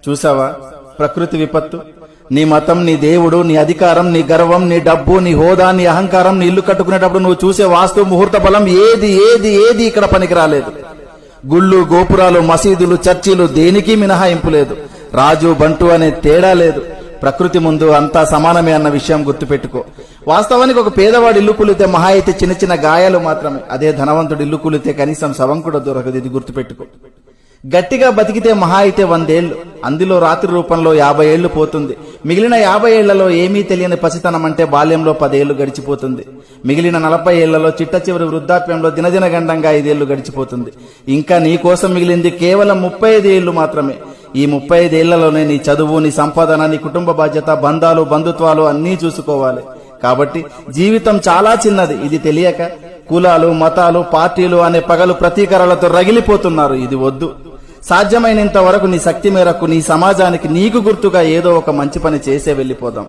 చూసావా ప్రకృతి విపత్తు? నీ మతం, నీ దేవుడు, నీ అధికారం, నీ గర్వం, నీ డబ్బు, నీ హోదా, నీ అహంకారం, నీ ఇల్లు కట్టుకునేటప్పుడు నువ్వు చూసే వాస్తు ముహూర్త బలం ఏది ఏది ఏది ఇక్కడ పనికి రాలేదు. గుళ్ళు, గోపురాలు, మసీదులు, చర్చిలు దేనికి మినహాయింపు లేదు. రాజు బంటు అనే తేడా లేదు. ప్రకృతి ముందు అంతా సమానమే అన్న విషయం గుర్తుపెట్టుకో. వాస్తవానికి ఒక పేదవాడు ఇల్లు కూలితే మహా అయితే చిన్న చిన్న గాయాలు మాత్రమే. అదే ధనవంతుడు ఇల్లు కూలితే కనీసం శవం కూడా దొరకదు. ఇది గుర్తుపెట్టుకో. గట్టిగా బతికితే మహా అయితే 100 ఏళ్లు, అందులో రాత్రి రూపంలో 50 ఏళ్లు పోతుంది. మిగిలిన 50 ఏళ్లలో ఏమీ తెలియని పసితనం అంటే బాల్యంలో 10 ఏళ్లు గడిచిపోతుంది. మిగిలిన 40 ఏళ్లలో చిట్ట చివరి వృద్ధాప్యంలో దినదిన గండంగా 5 ఏళ్లు గడిచిపోతుంది. ఇంకా నీ కోసం మిగిలింది కేవలం 35 ఏళ్లు మాత్రమే. ఈ 35 ఏళ్లలోనే నీ చదువు, నీ సంపాదన, నీ కుటుంబ బాధ్యత, బంధాలు, బంధుత్వాలు అన్నీ చూసుకోవాలి. కాబట్టి జీవితం చాలా చిన్నది. ఇది తెలియక కులాలు, మతాలు, పార్టీలు అనే పగలు ప్రతీకారాలతో రగిలిపోతున్నారు. ఇది వద్దు. సాధ్యమైనంత వరకు నీ శక్తి మేరకు నీ సమాజానికి నీకు గుర్తుగా ఏదో ఒక మంచి పని చేసే వెళ్ళిపోదాం.